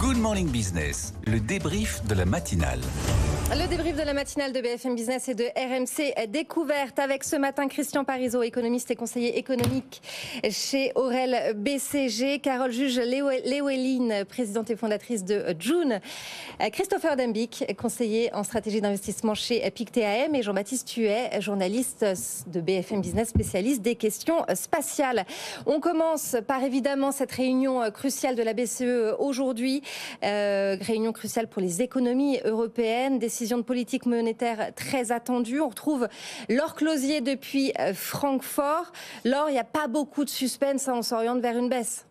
Good Morning Business, le débrief de la matinale. Le débrief de la matinale de BFM Business et de RMC Découverte avec ce matin Christian Parizeau, économiste et conseiller économique chez Aurel BCG, Carole Juge-Léoéline, présidente et fondatrice de June, Christopher Dembick, conseiller en stratégie d'investissement chez Pictet AM et Jean-Baptiste Huet, journaliste de BFM Business, spécialiste des questions spatiales. On commence par évidemment cette réunion cruciale de la BCE aujourd'hui, réunion cruciale pour les économies européennes, décision de politique monétaire très attendue. On retrouve Laure Closier depuis Francfort. Laure, il n'y a pas beaucoup de suspense, on s'oriente vers une baisse.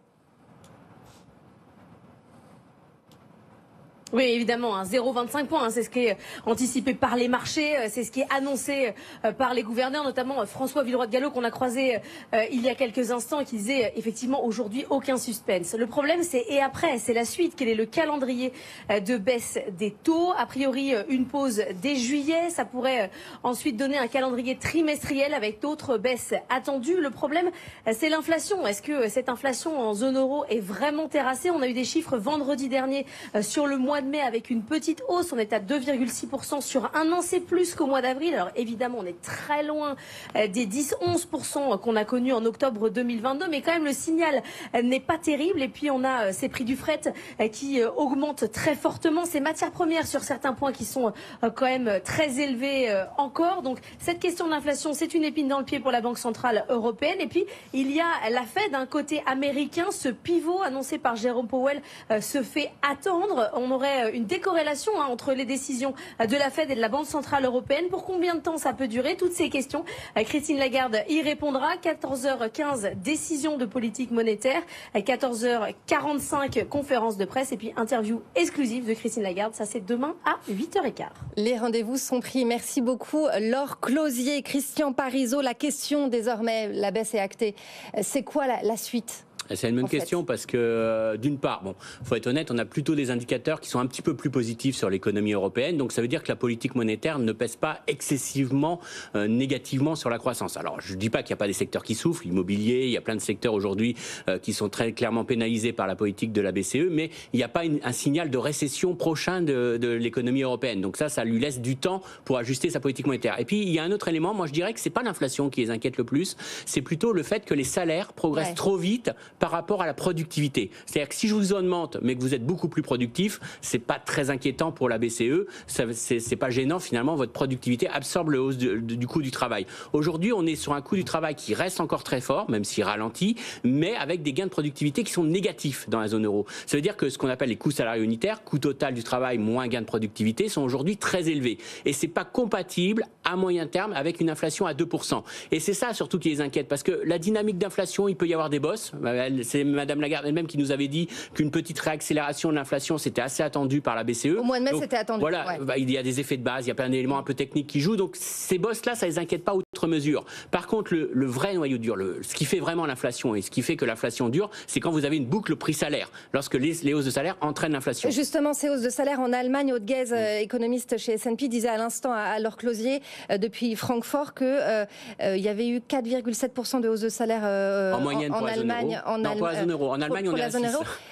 Oui, évidemment, 0,25 points, c'est ce qui est anticipé par les marchés, c'est ce qui est annoncé par les gouverneurs, notamment François Villeroy de Galhau qu'on a croisé il y a quelques instants et qui disait effectivement aujourd'hui aucun suspense. Le problème c'est et après, c'est la suite, quel est le calendrier de baisse des taux. A priori une pause dès juillet, ça pourrait ensuite donner un calendrier trimestriel avec d'autres baisses attendues. Le problème c'est l'inflation. Est-ce que cette inflation en zone euro est vraiment terrassée? On a eu des chiffres vendredi dernier sur le mois de mai avec une petite hausse, on est à 2,6% sur un an, c'est plus qu'au mois d'avril. Alors évidemment on est très loin des 10-11% qu'on a connus en octobre 2022, mais quand même le signal n'est pas terrible. Et puis on a ces prix du fret qui augmentent très fortement, ces matières premières sur certains points qui sont quand même très élevés encore. Donc cette question de l'inflation, c'est une épine dans le pied pour la Banque Centrale Européenne. Et puis il y a la Fed, d'un côté américain, ce pivot annoncé par Jérôme Powell se fait attendre. On aurait une décorrélation entre les décisions de la Fed et de la Banque Centrale Européenne. Pour combien de temps ça peut durer? Toutes ces questions, Christine Lagarde y répondra. 14h15, décision de politique monétaire. 14h45, conférence de presse. Et puis interview exclusive de Christine Lagarde. Ça, c'est demain à 8h15. Les rendez-vous sont pris. Merci beaucoup Laure Closier, Christian Parizeau. La question désormais, la baisse est actée. C'est quoi la suite? C'est une bonne question parce que d'une part, faut être honnête, on a plutôt des indicateurs qui sont un petit peu plus positifs sur l'économie européenne. Donc ça veut dire que la politique monétaire ne pèse pas excessivement négativement sur la croissance. Alors je ne dis pas qu'il n'y a pas des secteurs qui souffrent, l'immobilier, il y a plein de secteurs aujourd'hui qui sont très clairement pénalisés par la politique de la BCE, mais il n'y a pas un signal de récession prochain de l'économie européenne. Donc ça lui laisse du temps pour ajuster sa politique monétaire. Et puis il y a un autre élément, moi je dirais que c'est pas l'inflation qui les inquiète le plus, c'est plutôt le fait que les salaires progressent trop vite par rapport à la productivité. C'est-à-dire que si je vous augmente, mais que vous êtes beaucoup plus productif, c'est pas très inquiétant pour la BCE. C'est pas gênant finalement. Votre productivité absorbe le hausse du coût du travail. Aujourd'hui, on est sur un coût du travail qui reste encore très fort, même s'il ralentit, mais avec des gains de productivité qui sont négatifs dans la zone euro. Ça veut dire que ce qu'on appelle les coûts salariaux unitaires, coût total du travail moins gain de productivité, sont aujourd'hui très élevés. Et c'est pas compatible à moyen terme avec une inflation à 2%. Et c'est ça surtout qui les inquiète, parce que la dynamique d'inflation, il peut y avoir des bosses. C'est Madame Lagarde elle-même qui nous avait dit qu'une petite réaccélération de l'inflation, c'était assez attendu par la BCE. Au mois de mai, c'était attendu. Voilà, il y a des effets de base, il y a plein d'éléments un peu techniques qui jouent. Donc ces bosses-là, ça les inquiète pas outre mesure. Par contre, le vrai noyau dur, ce qui fait vraiment l'inflation et ce qui fait que l'inflation dure, c'est quand vous avez une boucle prix-salaire, lorsque les hausses de salaire entraînent l'inflation. Justement, ces hausses de salaire en Allemagne, Aude Guez, économiste chez S&P, disait à l'instant à Laure Closier depuis Francfort que il y avait eu 4,7% de hausse de salaire en moyenne pour Allemagne. Pour la zone euro. En Allemagne, on est à 6.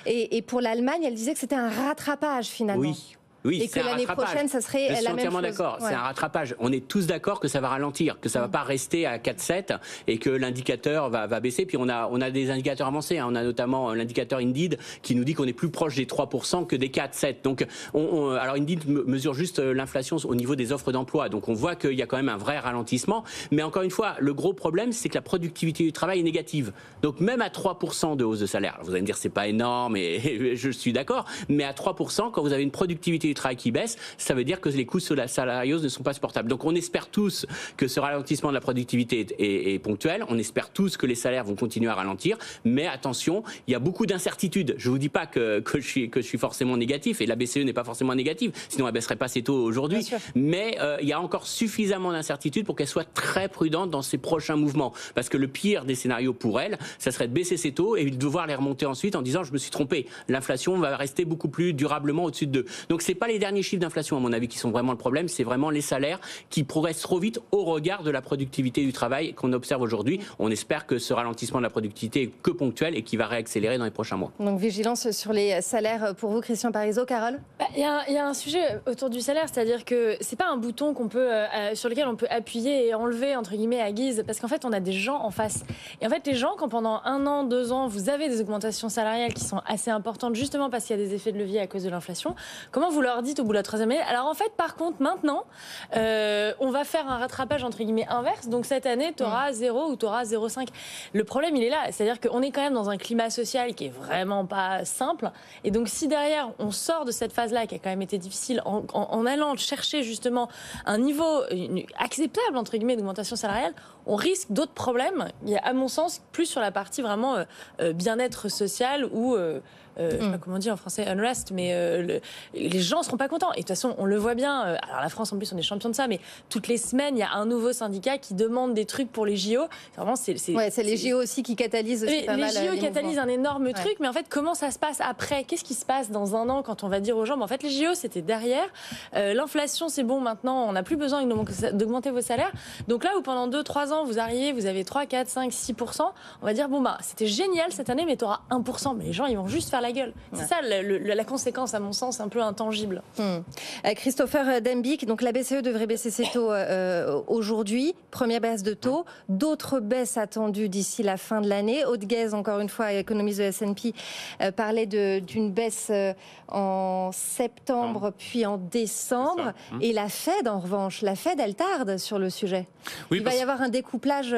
Et pour l'Allemagne, elle disait que c'était un rattrapage finalement. Oui, et que l'année prochaine, ça serait la même chose. Je suis entièrement d'accord, c'est un rattrapage. On est tous d'accord que ça va ralentir, que ça va pas rester à 4,7 et que l'indicateur va baisser. Puis on a des indicateurs avancés. On a notamment l'indicateur Indeed qui nous dit qu'on est plus proche des 3% que des 4,7. Donc, alors Indeed mesure juste l'inflation au niveau des offres d'emploi. Donc on voit qu'il y a quand même un vrai ralentissement. Mais encore une fois, le gros problème, c'est que la productivité du travail est négative. Donc même à 3% de hausse de salaire, alors vous allez me dire c'est pas énorme et je suis d'accord, mais à 3%, quand vous avez une productivité du travail qui baisse, ça veut dire que les coûts salariaux ne sont pas supportables. Donc on espère tous que ce ralentissement de la productivité est ponctuel, on espère tous que les salaires vont continuer à ralentir, mais attention, il y a beaucoup d'incertitudes. Je ne vous dis pas que je suis forcément négatif, et la BCE n'est pas forcément négative, sinon elle ne baisserait pas ses taux aujourd'hui, mais il y a encore suffisamment d'incertitudes pour qu'elle soit très prudente dans ses prochains mouvements, parce que le pire des scénarios pour elle, ça serait de baisser ses taux et de devoir les remonter ensuite en disant je me suis trompé, l'inflation va rester beaucoup plus durablement au-dessus de 2. Donc c'est pas les derniers chiffres d'inflation, à mon avis, qui sont vraiment le problème. C'est vraiment les salaires qui progressent trop vite au regard de la productivité du travail qu'on observe aujourd'hui. On espère que ce ralentissement de la productivité est que ponctuel et qui va réaccélérer dans les prochains mois. Donc vigilance sur les salaires pour vous, Christian Parizeau. Carole ? Il y a un sujet autour du salaire, c'est-à-dire que c'est pas un bouton sur lequel on peut appuyer et enlever entre guillemets à guise, parce qu'en fait on a des gens en face. Et en fait les gens, quand pendant 1 an, 2 ans, vous avez des augmentations salariales qui sont assez importantes, justement parce qu'il y a des effets de levier à cause de l'inflation, comment vous leur dites au bout de la 3e année, alors en fait par contre maintenant on va faire un rattrapage entre guillemets inverse, donc cette année tu auras 0 ou tu auras 0,5. Le problème il est là, c'est-à-dire qu'on est quand même dans un climat social qui est vraiment pas simple, et donc si derrière on sort de cette phase-là qui a quand même été difficile en allant chercher justement un niveau acceptable entre guillemets d'augmentation salariale, on risque d'autres problèmes. Il y a, à mon sens, plus sur la partie vraiment bien-être social ou je sais pas comment on dit en français, unrest, mais les gens ne seront pas contents. Et de toute façon, on le voit bien. Alors la France, en plus, on est champion de ça, mais toutes les semaines, il y a un nouveau syndicat qui demande des trucs pour les JO. Vraiment, c'est les JO aussi qui catalysent aussi pas mal. Les JO catalysent un énorme truc, mais en fait, comment ça se passe après ? Qu'est-ce qui se passe dans 1 an quand on va dire aux gens, en fait, les JO, c'était derrière. L'inflation, c'est bon, maintenant, on n'a plus besoin d'augmenter vos salaires. Donc là où pendant 2-3 ans, vous arrivez, vous avez 3, 4, 5, 6%, on va dire, bon, bah, c'était génial cette année, mais tu auras 1%. Mais les gens, ils vont juste faire la gueule. C'est ça la conséquence, à mon sens, un peu intangible. Christopher Dembicq, donc la BCE devrait baisser ses taux aujourd'hui. Première baisse de taux. D'autres baisses attendues d'ici la fin de l'année. Aude-Guez, encore une fois, économiste de S&P, parlait d'une baisse en septembre, puis en décembre. Et la Fed, en revanche, elle tarde sur le sujet. Oui, il va y avoir un découplage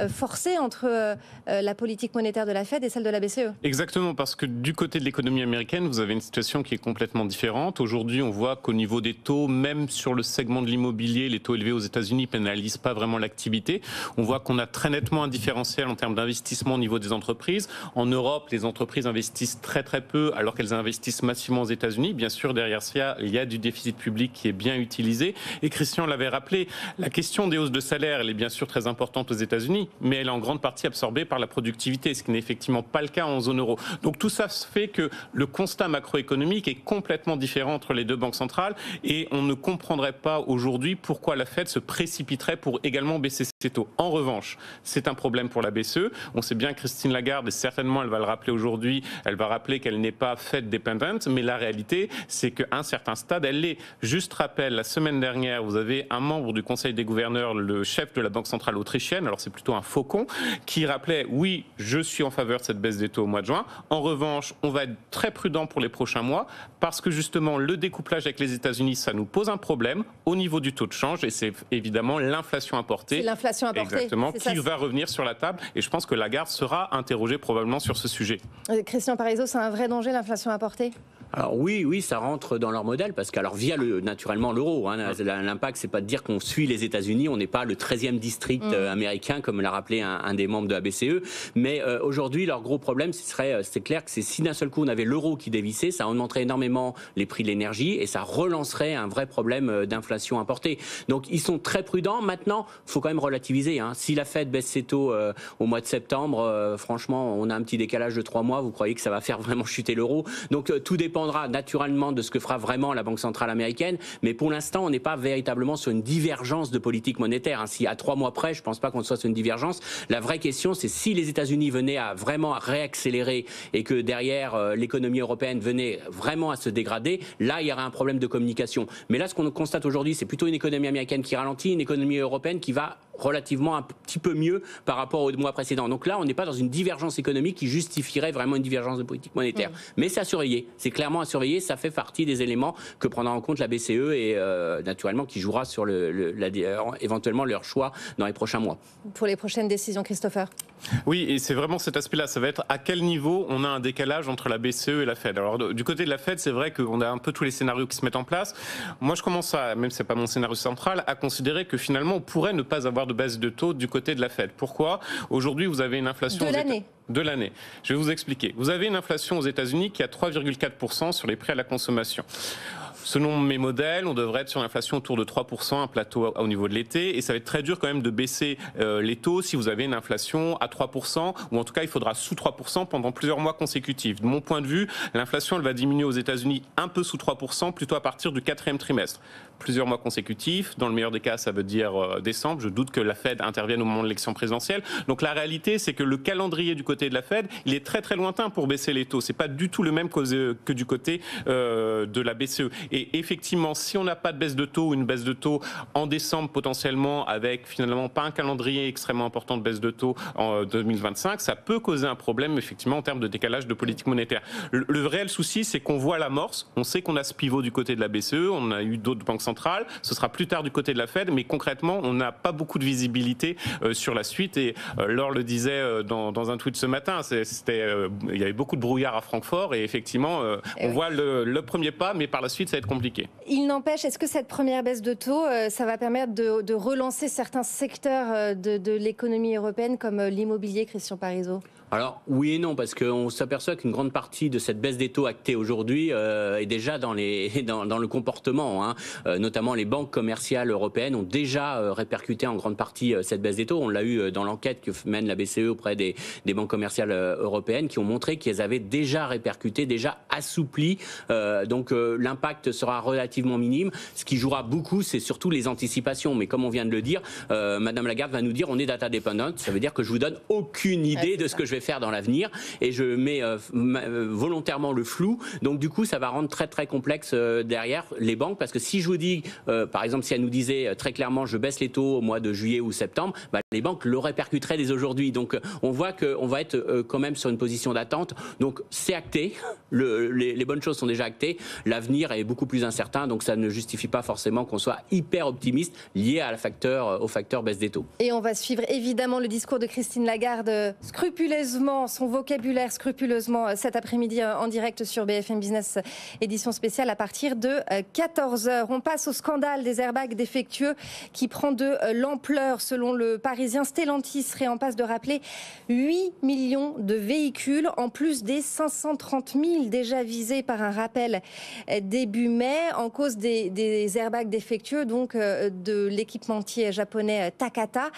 forcé entre la politique monétaire de la Fed et celle de la BCE. Exactement, parce que du côté de l'économie américaine, vous avez une situation qui est complètement différente. Aujourd'hui, on voit qu'au niveau des taux, même sur le segment de l'immobilier, les taux élevés aux États-Unis ne pénalisent pas vraiment l'activité. On voit qu'on a très nettement un différentiel en termes d'investissement au niveau des entreprises. En Europe, les entreprises investissent très très peu, alors qu'elles investissent massivement aux États-Unis. Bien sûr, derrière ça, il y a du déficit public qui est bien utilisé. Et Christian l'avait rappelé, la question des hausses de salaire, elle est bien sûr très importante aux États-Unis, mais elle est en grande partie absorbée par la productivité, ce qui n'est effectivement pas le cas en zone euro. Donc tout ça fait que le constat macroéconomique est complètement différent entre les deux banques centrales, et on ne comprendrait pas aujourd'hui pourquoi la Fed se précipiterait pour également baisser ses taux. En revanche, c'est un problème pour la BCE. On sait bien, Christine Lagarde, et certainement elle va le rappeler aujourd'hui, elle va rappeler qu'elle n'est pas Fed dependent, mais la réalité, c'est qu'à un certain stade, elle l'est. Juste rappel, la semaine dernière, vous avez un membre du Conseil des gouverneurs, le chef de la Banque centrale autrichienne, alors c'est plutôt un faucon, qui rappelait, oui, je suis en faveur de cette baisse des taux au mois de juin. En revanche, on va être très prudent pour les prochains mois, parce que justement, le découplage avec les États-Unis, ça nous pose un problème au niveau du taux de change, et c'est évidemment l'inflation importée. C'est l'inflation importée. Exactement, qui va revenir sur la table, et je pense que Lagarde sera interrogée probablement sur ce sujet. Christian Parizeau, c'est un vrai danger, l'inflation importée ? Alors oui, ça rentre dans leur modèle, parce que alors via naturellement l'euro, l'impact, c'est pas de dire qu'on suit les États-Unis, on n'est pas le 13e district américain, comme l'a rappelé un des membres de la BCE, mais aujourd'hui leur gros problème, c'est clair que si d'un seul coup on avait l'euro qui dévissait, ça augmenterait énormément les prix de l'énergie et ça relancerait un vrai problème d'inflation importée. Donc ils sont très prudents. Maintenant, faut quand même relativiser. Si la Fed baisse ses taux au mois de septembre, franchement, on a un petit décalage de 3 mois. Vous croyez que ça va faire vraiment chuter l'euro? Donc tout dépendra naturellement de ce que fera vraiment la Banque centrale américaine, mais pour l'instant, on n'est pas véritablement sur une divergence de politique monétaire. Si à 3 mois près, je ne pense pas qu'on soit sur une divergence. La vraie question, c'est si les États-Unis venaient à vraiment réaccélérer et que derrière l'économie européenne venait vraiment à se dégrader, là, il y aurait un problème de communication. Mais là, ce qu'on constate aujourd'hui, c'est plutôt une économie américaine qui ralentit, une économie européenne qui va relativement un petit peu mieux par rapport aux mois précédents. Donc là, on n'est pas dans une divergence économique qui justifierait vraiment une divergence de politique monétaire. Mais c'est à surveiller. C'est clairement à surveiller. Ça fait partie des éléments que prendra en compte la BCE et naturellement qui jouera sur éventuellement leur choix dans les prochains mois. Pour les prochaines décisions, Christopher. Oui, et c'est vraiment cet aspect-là. Ça va être à quel niveau on a un décalage entre la BCE et la Fed. Alors du côté de la Fed, c'est vrai qu'on a un peu tous les scénarios qui se mettent en place. Moi, je commence même si c'est pas mon scénario central, à considérer que finalement, on pourrait ne pas avoir de baisse de taux du côté de la Fed. Pourquoi ? Aujourd'hui, vous avez une inflation de l'année. Je vais vous expliquer. Vous avez une inflation aux États-Unis qui est à 3,4% sur les prix à la consommation. Selon mes modèles, on devrait être sur une inflation autour de 3%, un plateau au niveau de l'été, et ça va être très dur quand même de baisser les taux si vous avez une inflation à 3%, ou en tout cas il faudra sous 3% pendant plusieurs mois consécutifs. De mon point de vue, l'inflation elle va diminuer aux États-Unis un peu sous 3%, plutôt à partir du 4e trimestre. Plusieurs mois consécutifs, dans le meilleur des cas ça veut dire décembre, je doute que la Fed intervienne au moment de l'élection présidentielle. Donc la réalité c'est que le calendrier du côté de la Fed, il est très très lointain pour baisser les taux. C'est pas du tout le même que du côté de la BCE. Et effectivement, si on n'a pas de baisse de taux, une baisse de taux en décembre potentiellement, avec finalement pas un calendrier extrêmement important de baisse de taux en 2025, ça peut causer un problème effectivement en termes de décalage de politique monétaire. Le réel souci, c'est qu'on voit l'amorce. On sait qu'on a ce pivot du côté de la BCE, on a eu d'autres banques centrales. Ce sera plus tard du côté de la Fed, mais concrètement, on n'a pas beaucoup de visibilité sur la suite. Et Laure le disait dans un tweet ce matin, il y avait beaucoup de brouillard à Francfort et effectivement, on voit le premier pas, mais par la suite, ça va être compliqué. Il n'empêche, est-ce que cette première baisse de taux, ça va permettre de relancer certains secteurs de l'économie européenne comme l'immobilier, Christian Parizeau ? Alors oui et non, parce qu'on s'aperçoit qu'une grande partie de cette baisse des taux actée aujourd'hui est déjà dans le comportement, hein. Notamment les banques commerciales européennes ont déjà répercuté en grande partie cette baisse des taux. On l'a eu dans l'enquête que mène la BCE auprès des banques commerciales européennes qui ont montré qu'elles avaient déjà répercuté, déjà assoupli. Donc l'impact sera relativement minime. Ce qui jouera beaucoup, c'est surtout les anticipations. Mais comme on vient de le dire, Madame Lagarde va nous dire on est data dependent. Ça veut dire que je vous donne aucune idée de ce que je vais faire dans l'avenir et je mets volontairement le flou. Donc du coup, ça va rendre très très complexe derrière les banques parce que si je vous dis, par exemple, si elle nous disait très clairement je baisse les taux au mois de juillet ou septembre, les banques le répercuteraient dès aujourd'hui. Donc on voit qu'on va être quand même sur une position d'attente. Donc c'est acté, les bonnes choses sont déjà actées. L'avenir est beaucoup plus incertain, donc ça ne justifie pas forcément qu'on soit hyper optimiste lié au facteur baisse des taux. Et on va suivre évidemment le discours de Christine Lagarde scrupuleusement, son vocabulaire scrupuleusement cet après-midi en direct sur BFM Business, édition spéciale à partir de 14h. On passe au scandale des airbags défectueux qui prend de l'ampleur. Selon le Parisien, Stellantis serait en passe de rappeler 8 millions de véhicules, en plus des 530 000 déjà visés par un rappel début mai, en cause des airbags défectueux, donc de l'équipementier japonais Takata,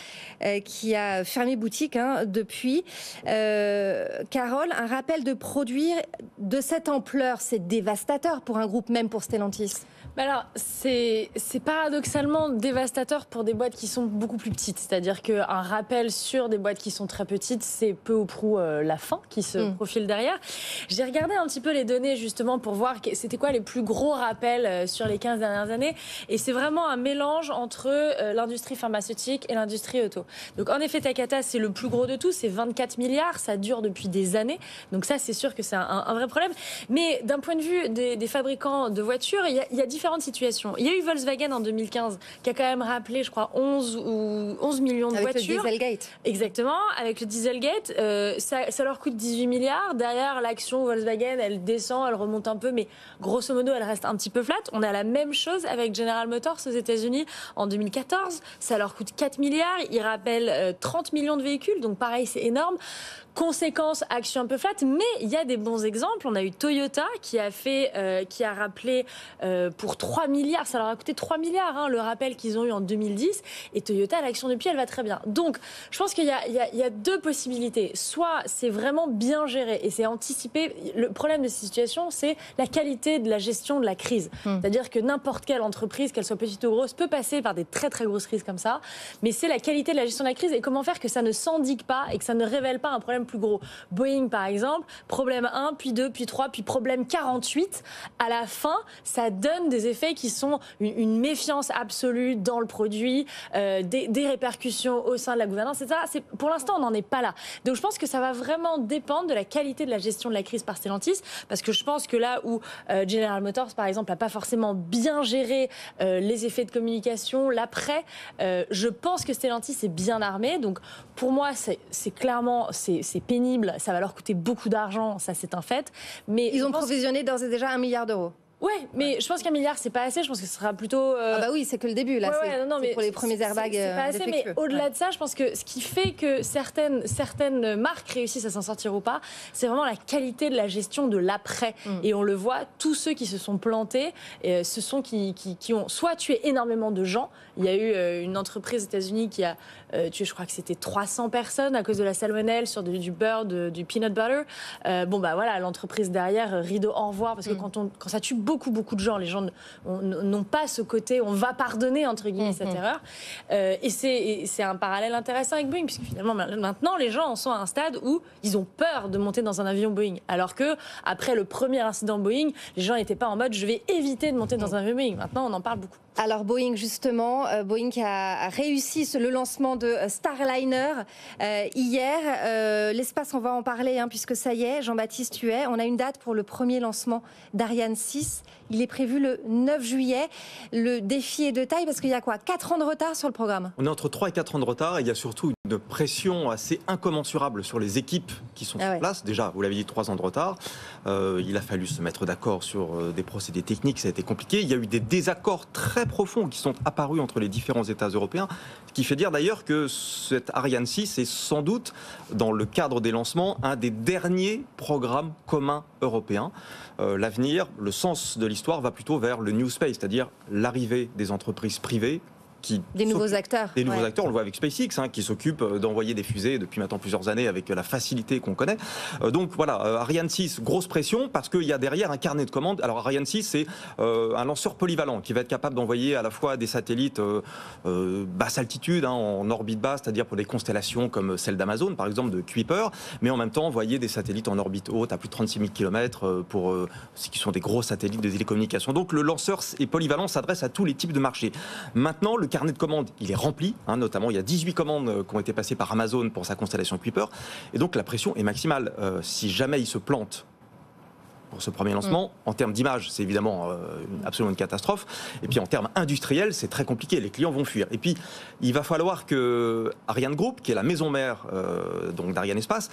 qui a fermé boutique depuis. Carole, un rappel de produits de cette ampleur, c'est dévastateur pour un groupe, même pour Stellantis. Alors, c'est paradoxalement dévastateur pour des boîtes qui sont beaucoup plus petites. C'est-à-dire qu'un rappel sur des boîtes qui sont très petites, c'est peu ou prou la fin qui se profile derrière. J'ai regardé un petit peu les données justement pour voir c'était quoi les plus gros rappels sur les 15 dernières années. Et c'est vraiment un mélange entre l'industrie pharmaceutique et l'industrie auto. Donc en effet, Takata, c'est le plus gros de tous, c'est 24 milliards, ça dure depuis des années. Donc ça, c'est sûr que c'est un vrai problème. Mais d'un point de vue des fabricants de voitures, il y a différentes situations. Il y a eu Volkswagen en 2015 qui a quand même rappelé, je crois, 11 millions de voitures. Avec le Dieselgate. Exactement, avec le Dieselgate. Ça leur coûte 18 milliards. Derrière, l'action Volkswagen, elle descend, elle remonte un peu, mais grosso modo, elle reste un petit peu flat. On a la même chose avec General Motors aux États-Unis en 2014. Ça leur coûte 4 milliards. Ils rappellent 30 millions de véhicules, donc pareil, c'est énorme. Conséquence, action un peu flat, mais il y a des bons exemples. On a eu Toyota qui a rappelé pour 3 milliards. Ça leur a coûté 3 milliards, le rappel qu'ils ont eu en 2010. Et Toyota, l'action depuis, elle va très bien. Donc, je pense qu'il y a deux possibilités. Soit c'est vraiment bien géré et c'est anticipé. Le problème de cette situation, c'est la qualité de la gestion de la crise. C'est-à-dire que n'importe quelle entreprise, qu'elle soit petite ou grosse, peut passer par des très très grosses crises comme ça. Mais c'est la qualité de la gestion de la crise et comment faire que ça ne s'endigue pas et que ça ne révèle pas un problème plus gros. Boeing, par exemple, problème 1, puis 2, puis 3, puis problème 48. À la fin, ça donne des effets qui sont une méfiance absolue dans le produit, des répercussions au sein de la gouvernance, etc. Pour l'instant, on n'en est pas là. Donc, je pense que ça va vraiment dépendre de la qualité de la gestion de la crise par Stellantis, parce que je pense que là où General Motors, par exemple, n'a pas forcément bien géré les effets de communication, l'après, je pense que Stellantis est bien armé. Donc, pour moi, c'est clairement c'est pénible. Ça va leur coûter beaucoup d'argent, ça c'est un fait. Mais ils ont provisionné d'ores et déjà 1 milliard d'euros. Ouais, mais je pense qu'un milliard, c'est pas assez. Je pense que ce sera plutôt. Ah bah oui, c'est que le début là. C'est pour les premiers airbags. C'est pas assez, mais au-delà de ça, je pense que ce qui fait que certaines marques réussissent à s'en sortir ou pas, c'est vraiment la qualité de la gestion de l'après. Et on le voit, tous ceux qui se sont plantés, ce sont qui ont soit tué énormément de gens. Il y a eu une entreprise aux États-Unis qui a tué, je crois que c'était 300 personnes à cause de la salmonelle sur du beurre, du peanut butter. Bon bah voilà, l'entreprise derrière, rideau au revoir, parce que quand ça tue beaucoup de gens, les gens n'ont pas ce côté on va pardonner entre guillemets cette erreur. Et c'est un parallèle intéressant avec Boeing, puisque finalement maintenant les gens en sont à un stade où ils ont peur de monter dans un avion Boeing, alors que après le premier incident Boeing, les gens n'étaient pas en mode je vais éviter de monter dans un avion Boeing. Maintenant on en parle beaucoup. Alors Boeing justement, Boeing qui a réussi le lancement de Starliner hier. L'espace, on va en parler puisque ça y est, Jean-Baptiste Huet, on a une date pour le premier lancement d'Ariane 6. Il est prévu le 9 juillet. Le défi est de taille parce qu'il y a 4 ans de retard sur le programme. On est entre 3 et 4 ans de retard et il y a surtout une pression assez incommensurable sur les équipes qui sont sur place. Déjà, vous l'avez dit, 3 ans de retard. Il a fallu se mettre d'accord sur des procédés techniques, ça a été compliqué. Il y a eu des désaccords très profonds qui sont apparus entre les différents États européens, ce qui fait dire d'ailleurs que cette Ariane 6 est sans doute, dans le cadre des lancements, un des derniers programmes communs européens. L'avenir, le sens de l'histoire va plutôt vers le New Space, c'est-à-dire l'arrivée des entreprises privées des nouveaux acteurs. Des nouveaux acteurs, on le voit avec SpaceX, qui s'occupe d'envoyer des fusées depuis maintenant plusieurs années avec la facilité qu'on connaît. Donc voilà, Ariane 6, grosse pression parce qu'il y a derrière un carnet de commandes. Alors Ariane 6, c'est un lanceur polyvalent qui va être capable d'envoyer à la fois des satellites basse altitude, en orbite basse, c'est-à-dire pour des constellations comme celle d'Amazon, par exemple, de Kuiper, mais en même temps envoyer des satellites en orbite haute à plus de 36 000 km pour ce qui sont des gros satellites de télécommunications. Donc le lanceur est polyvalent, s'adresse à tous les types de marchés. Maintenant, le carnet de commandes, il est rempli, notamment il y a 18 commandes qui ont été passées par Amazon pour sa constellation Kuiper, et donc la pression est maximale. Si jamais il se plante pour ce premier lancement, en termes d'image, c'est évidemment absolument une catastrophe, et puis en termes industriels, c'est très compliqué, les clients vont fuir. Et puis, il va falloir que Ariane Group, qui est la maison mère donc d'Ariane Espace,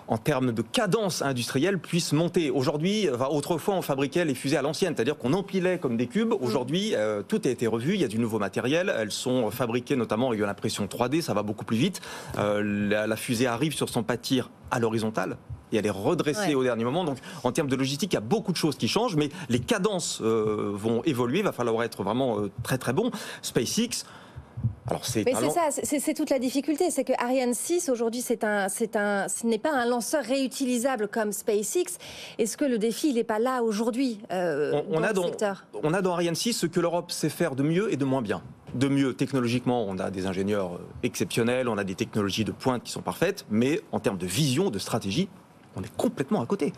en termes de cadence industrielle, puisse monter. Aujourd'hui, autrefois, on fabriquait les fusées à l'ancienne, c'est-à-dire qu'on empilait comme des cubes. Aujourd'hui, tout a été revu, il y a du nouveau matériel. Elles sont fabriquées notamment avec de l'impression 3D, ça va beaucoup plus vite. La fusée arrive sur son pâtir à l'horizontale et elle est redressée au dernier moment. Donc, en termes de logistique, il y a beaucoup de choses qui changent, mais les cadences vont évoluer. Il va falloir être vraiment très très bon. SpaceX. Alors mais c'est ça, c'est toute la difficulté, c'est que Ariane 6 aujourd'hui ce n'est pas un lanceur réutilisable comme SpaceX. Est-ce que le défi il n'est pas là aujourd'hui dans le secteur ? On a dans Ariane 6 ce que l'Europe sait faire de mieux et de moins bien. De mieux, technologiquement, on a des ingénieurs exceptionnels, on a des technologies de pointe qui sont parfaites, mais en termes de vision, de stratégie, on est complètement à côté.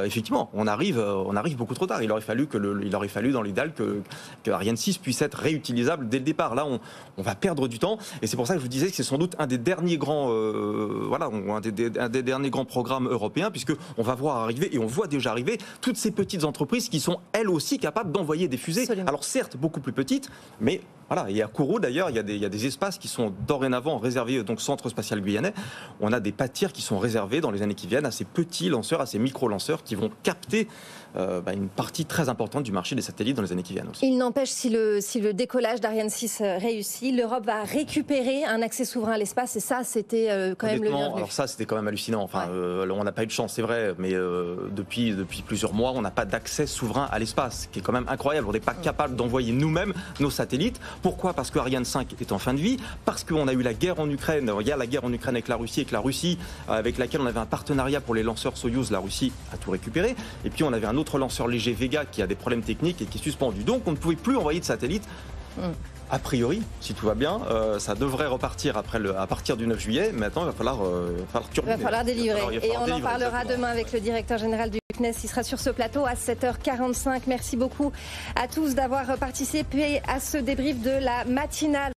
Effectivement, on arrive beaucoup trop tard. Il aurait fallu dans l'idéal que Ariane 6 puisse être réutilisable dès le départ. Là, on va perdre du temps. Et c'est pour ça que je vous disais que c'est sans doute un des derniers grands, un des derniers grands programmes européens, puisque on va voir arriver, et on voit déjà arriver, toutes ces petites entreprises qui sont elles aussi capables d'envoyer des fusées. Absolument. Alors certes, beaucoup plus petites, mais voilà, et à Kourou d'ailleurs, il y a des espaces qui sont dorénavant réservés, donc Centre Spatial Guyanais. On a des pâtirs qui sont réservés dans les années qui viennent à ces petits lanceurs, à ces micro-lanceurs qui vont capter une partie très importante du marché des satellites dans les années qui viennent aussi. Il n'empêche, si le décollage d'Ariane 6 réussit, l'Europe va récupérer un accès souverain à l'espace, et ça, c'était quand même le bienvenu. Alors ça, c'était quand même hallucinant. Enfin, on n'a pas eu de chance, c'est vrai, mais depuis plusieurs mois, on n'a pas d'accès souverain à l'espace, ce qui est quand même incroyable. On n'est pas capable d'envoyer nous-mêmes nos satellites. Pourquoi ? Parce que Ariane 5 est en fin de vie, parce qu'on a eu la guerre en Ukraine. Il y a la guerre en Ukraine avec la Russie, avec laquelle on avait un partenariat pour les lanceurs Soyouz. La Russie a tout récupéré. Et puis on avait un autre lanceur léger Vega qui a des problèmes techniques et qui est suspendu. Donc on ne pouvait plus envoyer de satellites. A priori, si tout va bien, ça devrait repartir à partir du 9 juillet. Maintenant, il va falloir turbiner. Il va falloir délivrer. Et on en parlera demain avec le directeur général du CNES. Il sera sur ce plateau à 7h45. Merci beaucoup à tous d'avoir participé à ce débrief de la matinale.